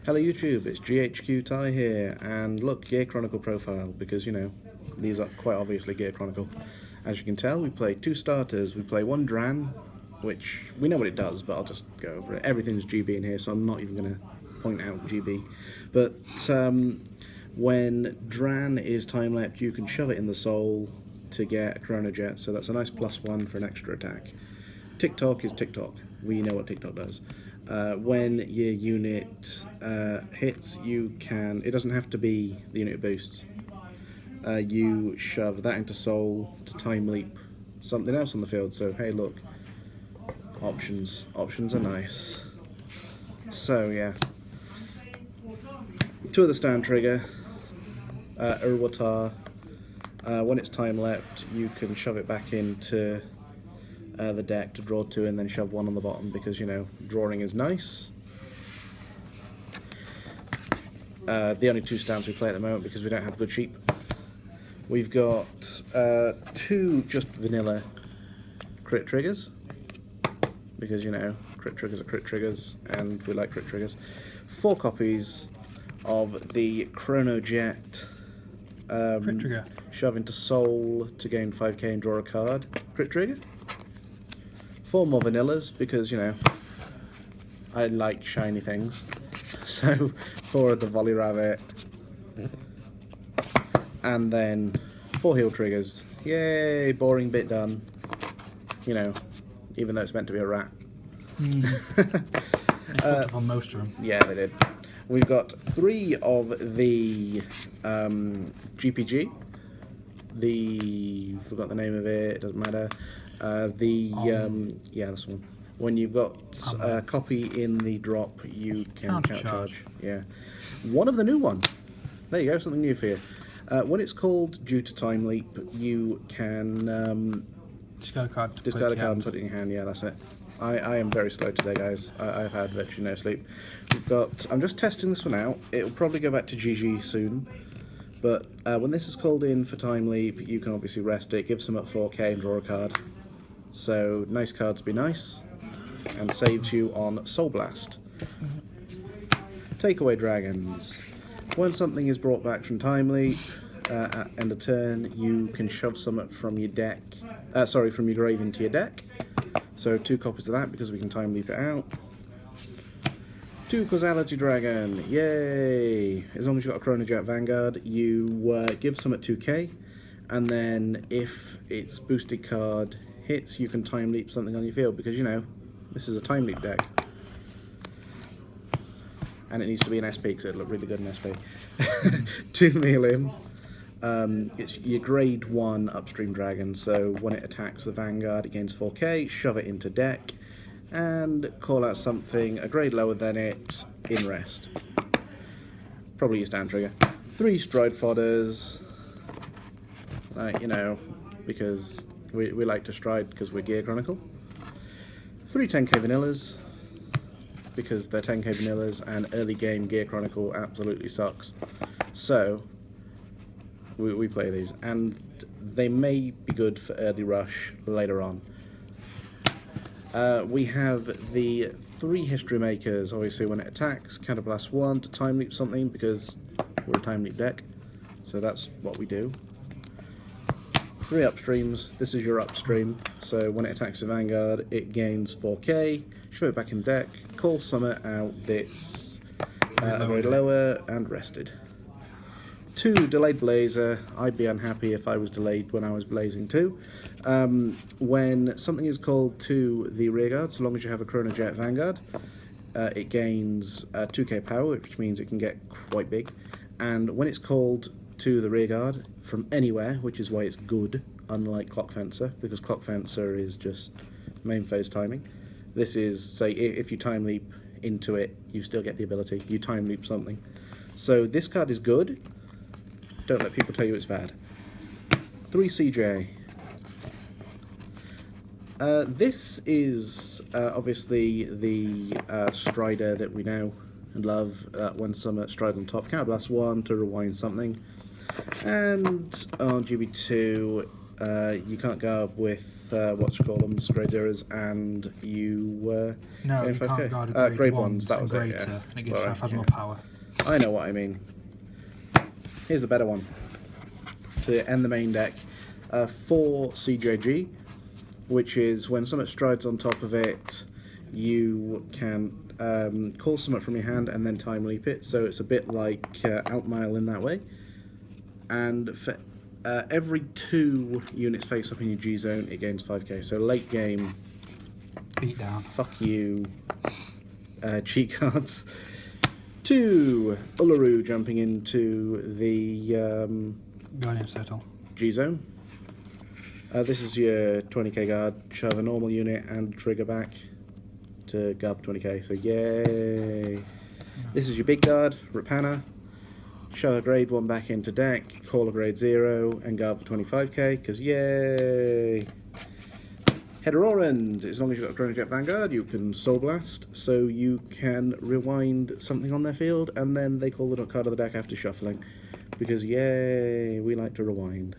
Hello YouTube, it's GHQ Ty here, and look, Gear Chronicle profile, because you know, these are quite obviously Gear Chronicle. As you can tell, we play two starters. We play one Dran, which we know what it does, but I'll just go over it. Everything's GB in here, so I'm not even going to point out GB. But when Dran is time-lapsed, you can shove it in the soul to get a Chronojet, so that's a nice +1 for an extra attack. TikTok is TikTok. We know what TikTok does. When your unit hits, you can, it doesn't have to be the unit boosts. You shove that into soul to time leap something else on the field. So hey, look, options are nice. So yeah, two of the stand trigger, Urwatar. When it's time left, you can shove it back into the deck to draw two and then shove one on the bottom, because you know, drawing is nice. The only two stamps we play at the moment because we don't have good sheep. We've got two just vanilla crit triggers, because you know, crit triggers are crit triggers and we like crit triggers. 4 copies of the Chronojet Crit trigger. Shove into soul to gain 5k and draw a card. Crit trigger. 4 more vanillas, because you know, I like shiny things. So 4 of the volley rabbit, and then 4 heal triggers. Yay, boring bit done. You know, even though it's meant to be a rat. On most of them. Yeah, they did. We've got 3 of the GPG. Forgot the name of it, it doesn't matter. Yeah, this one. When you've got a copy in the drop, you can countercharge. Yeah. One of the new one. There you go, something new for you. When it's called due to time leap, you can discard a card and put it in your hand. Yeah, that's it. I am very slow today, guys. I've had virtually no sleep. We've got. I'm just testing this one out. It will probably go back to GG soon. But when this is called in for time leap, you can obviously rest it, give some at 4k and draw a card. So nice cards be nice, and saves you on Soul Blast. Takeaway dragons. When something is brought back from time leap at end of turn, you can shove some from your deck. From your grave into your deck. So 2 copies of that, because we can time leap it out. 2 Causality Dragon, yay! As long as you've got a Chronojet Vanguard, you give some at 2k, and then if its boosted card hits, you can time leap something on your field, because you know, this is a time leap deck. And it needs to be an SP, because it'll look really good in SP. 2 Melim. It's your grade 1 upstream dragon, so when it attacks the Vanguard, it gains 4k, shove it into deck, and call out something a grade lower than it in rest. Probably your stand trigger. 3 stride fodders, you know, because we like to stride because we're Gear Chronicle. 3 10k vanillas, because they're 10k vanillas and early game Gear Chronicle absolutely sucks. So we play these, and they may be good for early rush later on. We have the 3 history makers. Obviously, when it attacks, counterblast 1 to time leap something, because we're a time leap deck, so that's what we do. 3 upstreams. This is your upstream, so when it attacks the Vanguard, it gains 4k. Show it back in deck. Call summit out that's very lower and rested. 2 delayed blazer. I'd be unhappy if I was delayed when I was blazing too. When something is called to the rearguard, so long as you have a Chronojet Vanguard, it gains 2k power, which means it can get quite big. And when it's called to the rearguard from anywhere, which is why it's good, unlike Clock Fencer, because Clock Fencer is just main phase timing. This is, say, if you time leap into it, you still get the ability. You time leap something. So this card is good. Don't let people tell you it's bad. 3 CJ. This is obviously the Strider that we know and love. When some stride on top, counterblast 1 to rewind something. And on GB2, You can't guard with what you call them, grade zeros, and you. No, gain you 5k. can't guard with grade ones. That was it. greater, Yeah. and it gives Well, 5 yeah. more power. I know what I mean. Here's the better one. To end the main deck, 4 CJG, which is when something strides on top of it, you can call something from your hand and then time leap it. So it's a bit like Altmile in that way. And for every 2 units face up in your G zone, it gains 5k. So late game, Beat down. fuck you, cheat cards. 2 Uluru jumping into the Guardian Circle. G zone. This is your 20k guard. Shove a normal unit and trigger back to guard for 20k. So yay! This is your big guard, Rapana. Shove a grade 1 back into deck, call a grade 0, and guard for 25k, because yay! Heterorand, as long as you've got a Chronojet Vanguard, you can Soul Blast, so you can rewind something on their field, and then they call the card of the deck after shuffling, because yay, we like to rewind.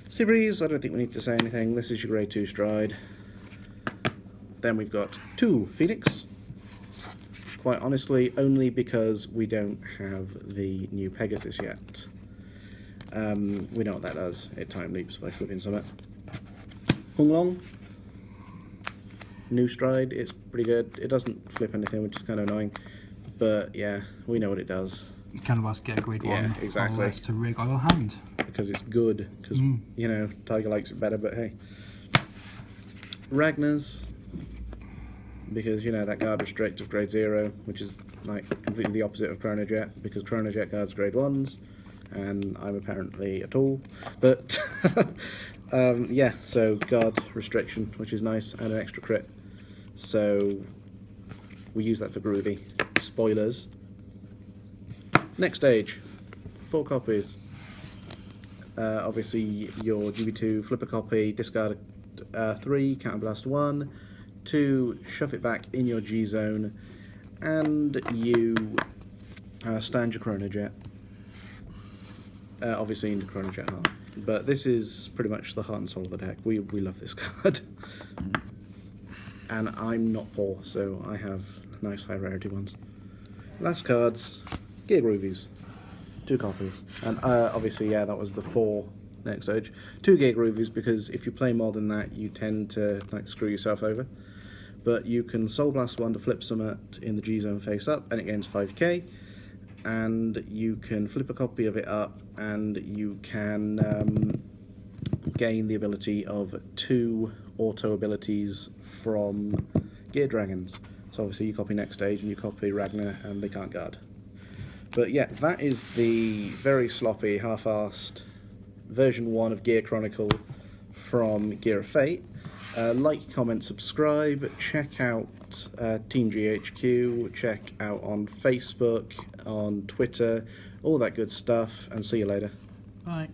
Seabreeze, I don't think we need to say anything. This is your grade 2 Stride. Then we've got 2 Phoenix. Quite honestly, only because we don't have the new Pegasus yet. We know what that does. It time leaps by flipping summit. Hunglong. New Stride, it's pretty good. It doesn't flip anything, which is kind of annoying. But yeah, we know what it does. You can almost get a grade 1 Yeah, exactly. or less to rig on your hand. Because it's good. Because, you know, Tiger likes it better, but hey. Ragnar's. Because, you know, that guard restrict of grade 0, which is like completely the opposite of Chronojet, because Chronojet guards grade 1s, and I'm apparently a tool. But, yeah, so guard restriction, which is nice, and an extra crit. So, we use that for Groovy. Spoilers. Next stage, 4 copies. Obviously, your GB2, flip a copy, discard 3, counterblast 1, 2, shove it back in your G zone, and you stand your Chronojet. Obviously into Chronojet Heart. But this is pretty much the heart and soul of the deck. We love this card. And I'm not poor, so I have nice high rarity ones. Last cards, Gear Groovies. 2 copies. And obviously, yeah, that was the 4 next stage. 2 Gear Groovies, because if you play more than that, you tend to like screw yourself over. But you can Soul Blast 1 to flip summit in the G zone face up, and it gains 5k. And you can flip a copy of it up, and you can gain the ability of 2 auto abilities from Gear Dragons. So obviously you copy next stage, and you copy Ragnar, and they can't guard. But yeah, that is the very sloppy, half-assed version 1 of Gear Chronicle from Gear of Fate. Like, comment, subscribe, check out Team GHQ, check out on Facebook, on Twitter, all that good stuff, and see you later. Bye.